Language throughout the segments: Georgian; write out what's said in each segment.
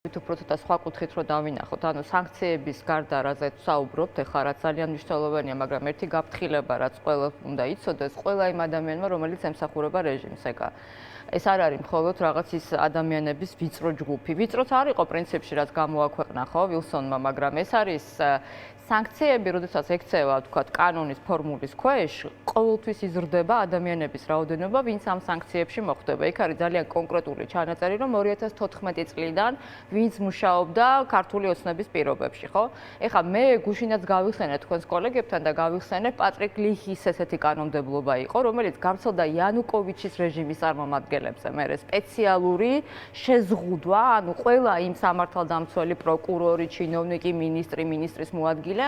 უფრო ცოტა სხვა კუთხით რო დავინახოთ, ანუ სანქციების გარდა რაზეც საუბრობთ, ეხლა რაც ძალიან მნიშვნელოვანია, მაგრამ ერთი გაფრთხილება, რაც ყველას უნდა იცოდეს, ყველა იმ ადამიანმა, რომელიც ემსახურება რეჟიმს, ეს არ არის მხოლოდ რაღაც ის ადამიანების ვიწრო ჯგუფი. ვიწროც არ იყო პრინციპში, რაც გამოაქვეყნა ხო ვილსონმა, მაგრამ ეს არის სანქციები, როდესაც ექცევა, თქვათ, კანონის ფორმულის ქვეშ, ყოველთვის იზრდება ადამიანების რაოდენობა, ვინც ამ სანქციებში მოხვდება. იქ არის ძალიან კონკრეტული ჩანაწერი, რომ 2014 წლიდან ვინც მუშაობდა ქართული ოცნების პირობებში, ხო? ეხლა მე გუშინაც გავიხსენე თქვენს კოლეგებთან და გავიხსენე პატრიკ ლიხის ესეთი კანონმდებლობა იყო, რომელიც გავრცელდა იანუკოვიჩის რეჟიმის წარმომადგენლებზე. მერე სპეციალური შეზღუდვა, ანუ ყველა იმ სამართალდამცველი პროკურორი, ჩინოვნიკი, მინისტრის მოადგილე,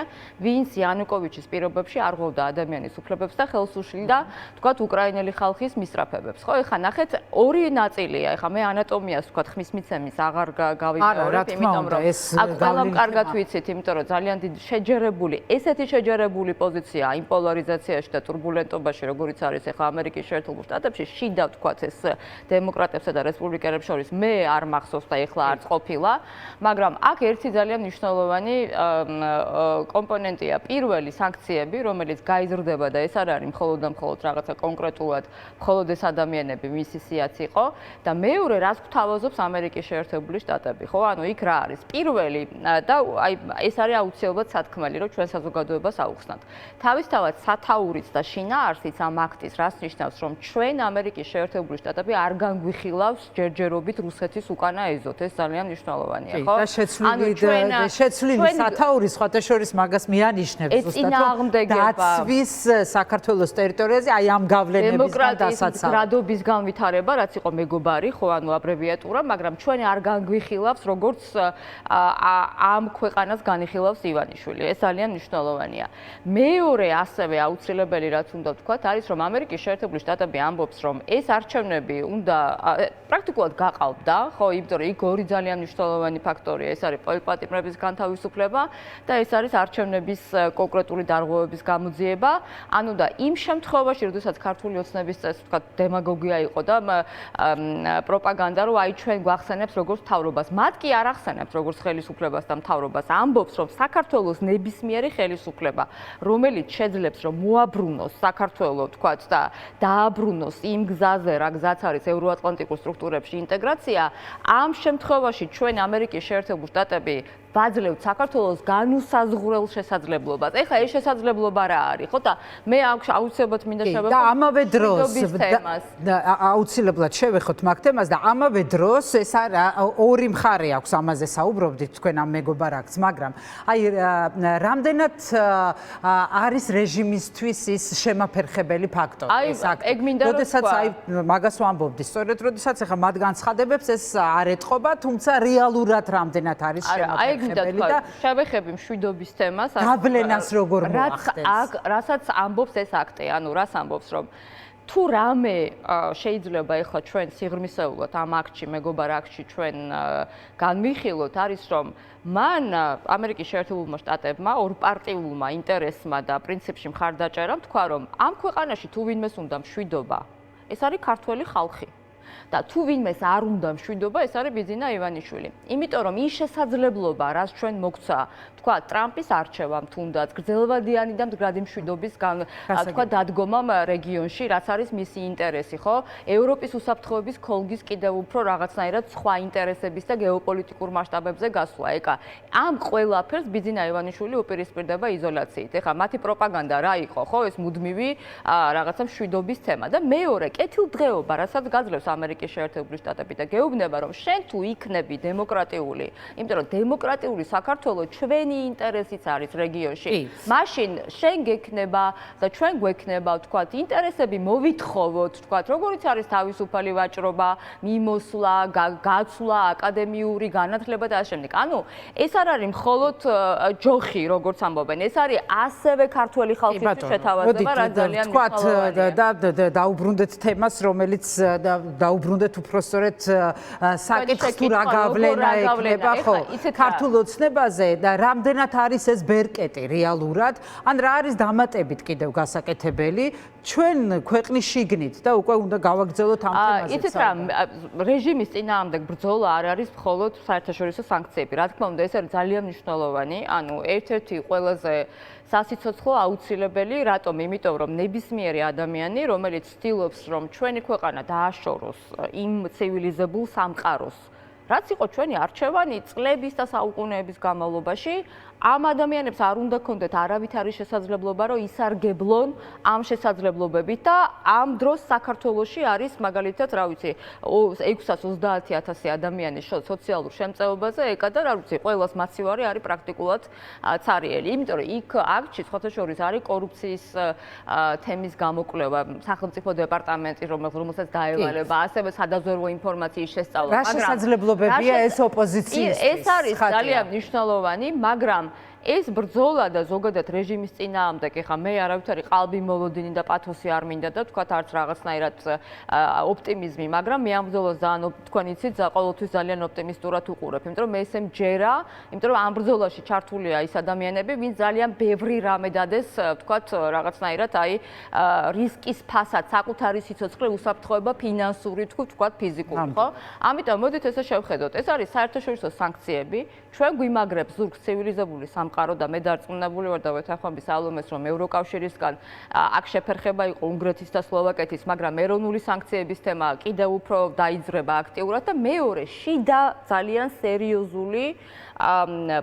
ვინც იანუკოვიჩის პირობებში არღვევდა ადამიანის უფლებებს და ხელს უშლიდა, თქვათ, უკრაინელი ხალხის მისწრაფებებს, ხო? ეხლა ნახეთ, ორი ნაწილია. ეხლა მე ანატომიას, თქვათ, ხმის მიცემის აღარ გავიგეორებ, იმიტომ რომ აქ ყველამ კარგად ვიცით, იმიტომ რომ ძალიან დიდი ესეთი შეჯერებული პოზიცია იმ პოლარიზაციაში და ტურბულენტობაში, როგორიც არის ეხლა ამერიკის შეერთებულ შტატებში, შიდა თქვათ ეს დემოკრატებსა და რესპუბლიკელებს შორის მე არ მახსოვს და ეხლა არც ყოფილა, მაგრამ აქ ერთი ძალიან მნიშვნელოვანი კომპონენტია პირველი სანქციები, რომელიც გაიზრდება და ეს არ არის მხოლოდ და მხოლოდ რაღაცა კონკრეტულად მხოლოდ ეს ადამიანები მისი სიაც იყო და მეორე რას გვთავაზობს ამერიკის შეერთებული შტატები, ხო? ანუ იქ რა არის? პირველი და აი ეს არის აუცილებლად სათქმელი, რომ ჩვენ საზოგადოებას აუხსნათ. თავისთავად სათაურიც და შინაარსიც ამ აქტის რას ნიშნავს, რომ ჩვენ ამერიკის შეერთებული შტატები არ განგვიხილავს ჯერჯერობით რუსეთის უკანა ეზოთ. ეს ძალიან მნიშვნელოვანია, ხო? და შეცვლილი სათაური სხვათა შორის მაგას მიანიშნებს ზუსტად, რომ დაცვის საქართველოს ტერიტორიაზე აი ამ გავლენებისგან დასაცავად. გრადობის განვითარება, რაც იყო მეგობარი, ხო, ანუ აბრევიატურა, მაგრამ ჩვენ არ განგვიხილავს, როგორც ამ ქვეყანას განიხილავს ივანიშვილი. ეს ძალიან მნიშვნელოვანია. მეორე ასევე აუცილებელი, რაც უნდა ვთქვათ, არის, რომ ამერიკის შეერთებული შტატები ამბობს, რომ ეს არჩევნები უნდა პრაქტიკულად გაყალბდა, ხო, იმიტომ რომ იქ ორი ძალიან მნიშვნელოვანი ფაქტორია, ეს არის პოლიტპატიმრების განთავისუფლება და ეს არის არჩევნების კონკრეტული დარღვევების გამოძიება. ანუ და იმ შემთხვევაში, როდესაც ქართული ოცნების წესს, ვთქვათ, დემაგოგია იყო და პროპაგანდა, რომ აი ჩვენ გვახსენებს როგორც მთავრობას. მათ კი არ ახსენებს როგორც ხელისუფლებას და მთავრობას. ამბობს, რომ საქართველოს ნებისმიერი ხელისუფლება, რომელიც შეძლებს, რომ მოაბრუნოს საქართველოს, თქვათ, და დააბრუნოს იმ გზაზე, რა გზაც არის ევროატლანტიკურ სტრუქტურებში ინტეგრაცია, ამ შემთხვევაში ჩვენ ამერიკის შეერთებულ შტატები ვაძლევთ საქართველოს განუსაზღვრელ შესაძლებლობას. ეხლა ეს შესაძლებლობა რა არის, ხო? და მე აუცილებლად მინდა შევეხო და ამავე დროს აუცილებლად შევეხოთ მაგ თემას და ამავე დროს ეს ორი მხარე აქვს ამაზე საუბრობდით თქვენ ამ მეგობარ აქტს, მაგრამ აი რამდენად არის რეჟიმისთვის ის შემაფერხებელი ფაქტორი ეს აქტი. როდესაც აი მაგას ვამბობდი, სწორედ როდესაც ეხლა მათ განცხადებებს ეს არ ეტყობა, თუმცა რეალურად რამდენად არის შემაფერხებელი. შევეხები მშვიდობის თემას, გავლენას როგორ მოახდენს. რასაც ამბობს ეს აქტი, ანუ რას ამბობს, რომ თუ რამე შეიძლება ეხლა ჩვენ სიღრმისეულად ამ აქტში, მეგობარ აქტში ჩვენ განვიხილოთ, არის რომ მან ამერიკის შეერთებულმა შტატებმა ორპარტიულმა ინტერესმა და პრინციპში მხარდაჭერამ თქვა, რომ ამ ქვეყანაში თუ ვინმეს უნდა მშვიდობა, ეს არის ქართველი ხალხი. და თუ ვინმეს არ უნდა მშვიდობა, ეს არის ბიძინა ივანიშვილი. იმიტომ რომ ის შესაძლებლობა, რაც ჩვენ მოგცა, თქვა ტრამპის არჩევამ თუნდაც გრძელვადიანი და მდგრადი მშვიდობის თქვა დადგომამ რეგიონში, რაც არის მისი ინტერესი, ხო? ევროპის უსაფრთხოების ქოლგის კიდევ უფრო რაღაცნაირად სხვა ინტერესების და გეოპოლიტიკურ მასშტაბებზე გასვლა. ამ ყველაფერს ბიძინა ივანიშვილი უპირისპირდება იზოლაციით. ეხლა მათი პროპაგანდა რა იყო, ხო? ეს მუდმივი რაღაცა მშვიდობის თემა და მეორე კეთილდღეობა, რასაც გაძლევს ამერიკის შეერთებული შტატები და გეუბნება, რომ შენ თუ იქნები დემოკრატიული, იმიტომ რომ დემოკრატიული საქართველო ჩვენი ინტერესიც არის რეგიონში. მაშინ შენ გექნება და ჩვენ გვექნება, თქვათ, ინტერესები მოვითხოვოთ, თქვათ, როგორიც არის თავისუფალი ვაჭრობა, მიმოსვლა, გაცვლა, აკადემიური განათლება და ასე შემდეგ. ანუ ეს არ არის მხოლოდ ჯოხი, როგორც ამბობენ, ეს არის ასევე ქართველი ხალხის შეთავაზება, რა ძალიან მნიშვნელოვანია. და დაუბრუნდეთ თემას, რომელიც დაუბრუნდეთ უფრო სწორედ საკითხს თუ რა გავლენა ექნება, ხო, ქართულ ოცნებაზე და რამდენად არის ეს ბერკეტი რეალურად, ან რა არის დამატებით კიდევ გასაკეთებელი ჩვენ ქვეყნის შიგნით და უკვე უნდა გავაგრძელოთ ამ თემაზე. იცით რა, რეჟიმის წინააღმდეგ ბრძოლა არ არის მხოლოდ საერთაშორისო სანქციები. რა თქმა უნდა, ეს არის ძალიან მნიშვნელოვანი, ანუ ერთ-ერთი ყველაზე სასიცოცხლო აუცილებელი, რატომ? იმიტომ რომ ნებისმიერი ადამიანი, რომელიც ცდილობს, რომ ჩვენი ქვეყანა დააშოროს იმ ცივილიზებულ სამყაროს, რაც იყო ჩვენი არჩევანი წლების და საუკუნეების განმავლობაში, ამ ადამიანებს არ უნდა ქონდეთ არავითარი შესაძლებლობა, რომ ისარგებლონ ამ შესაძლებლობებით და ამ დროს საქართველოში არის მაგალითად, რა ვიცი, 630,000 ადამიანის სოციალურ შემწეობაზე ეკა და რა ვიცი, ყველას მაცივარი არის პრაქტიკულად ცარიელი. იმიტომ რომ იქ აქ სხვათა შორის არის კორუფციის თემის გამოკვლევა, სახელმწიფო დეპარტამენტი, რომელსაც დაევალება, ასევე სადაზვერვო ინფორმაციის შესწავლა, მაგრამ რა შესაძლებლობებია ეს ოპოზიციისთვის? ეს არის ძალიან მნიშვნელოვანი, მაგრამ ეს ბრძოლა და ზოგადად რეჟიმის წინააღმდეგ, ეხა მე არავითარი ყალბი მოლოდინი და პათოსი არ მინდა და თქვათ არც რაღაცნაირად ოპტიმიზმი, მაგრამ მე ამ ბრძოლას ძალიან თქვენ იცით, ყოველთვის ძალიან ოპტიმისტურად უყურებ, იმიტომ რომ მე ესე მჯერა, იმიტომ რომ ამ ბრძოლაში ჩართულია ის ადამიანები, ვინც ძალიან ბევრი რამე დადეს, თქვათ რაღაცნაირად აი რისკის ფასად, საკუთარი სიცოცხლე უსაფრთხოება ფინანსური, თქვათ ფიზიკური, ხო? ამიტომ მოდით ესე შევხედოთ, ეს არის საერთაშორისო სანქციები, ჩვენ გვიმაგრებს ზურგს ცივილიზებული სამყარო და მე დარწმუნებული ვარ და ვეთანხმები სალომეს, რომ ევროკავშირისგან აქ შეფერხება იყო უნგრეთის და სლოვაკეთის, მაგრამ ეროვნული სანქციების თემა კიდევ უფრო დაიძრება აქტიურად და მეორე შიდა ძალიან სერიოზული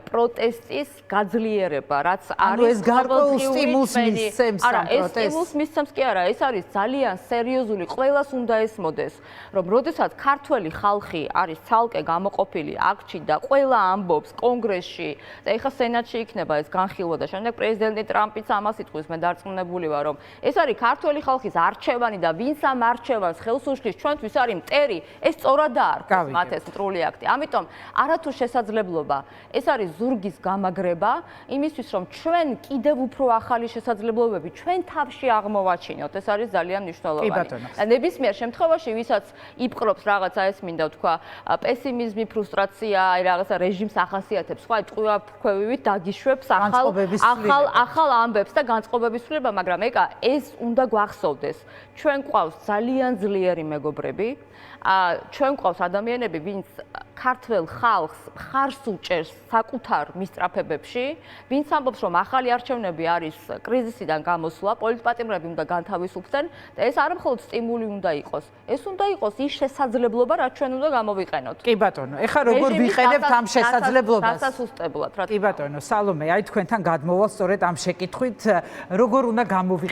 პროტესტის გაძლიერება, რაც არის ეს გარკვეულ სტიმულს მისცემს ამ პროტესტს. ეს სტიმულს მისცემს კი არა, ეს არის ძალიან სერიოზული, ყველას უნდა ესმოდეს, რომ როდესაც ქართველი ხალხი არის ცალკე გამოყოფილი აქჩი და ყველა ამბობს კონგრესში და ეხა სენატში იქნება ეს განხილვა და შემდეგ პრეზიდენტი ტრამპიც ამას იტყვის, მე დარწმუნებული ვარ, რომ ეს არის ქართველი ხალხის არჩევანი და ვინც ამ არჩევანს ხელს უშლის, ჩვენთვის არის მტერი, ეს სწორად დაარქვეს მათ ეს მტრული აქტი. ამიტომ არათუ შესაძლებლობა ეს არის ზურგის გამაგრება იმისთვის, რომ ჩვენ კიდევ უფრო ახალი შესაძლებლობები ჩვენ თავში აღმოვაჩინოთ. ეს არის ძალიან მნიშვნელოვანი. ნებისმიერ შემთხვევაში, ვისაც იპყრობს რაღაცა ეს მინდა ვთქვა, პესიმიზმი, ფრუსტრაცია, აი რაღაცა რეჟიმს ახასიათებს, სხვა ტყვიავქვევივით დაგიშვებს ახალ ამბებს და განწყობების ცვლილება, მაგრამ ეკა ეს უნდა გვახსოვდეს. ჩვენ გვყავს ძალიან ძლიერი მეგობრები, ჩვენ გვყავს ადამიანები, ვინც ქართველ ხალხს მხარს უჭერს საკუთარ მისწრაფებებში, ვინც ამბობს, რომ ახალი არჩევნები არის კრიზისიდან გამოსვლა, პოლიტპატიმრები უნდა განთავისუფლდნენ და ეს არა მხოლოდ სტიმული უნდა იყოს, ეს უნდა იყოს ის შესაძლებლობა, რაც ჩვენ უნდა გამოვიყენოთ. კი ბატონო, ეხლა როგორ ვიყენებთ ამ შესაძლებლობას? დასასუსტებლად, რა თქმა უნდა. კი ბატონო, სალომე, აი თქვენთან გადმოვალ სწორედ ამ შეკითხვით, როგორ უნდა გამოვიყენოთ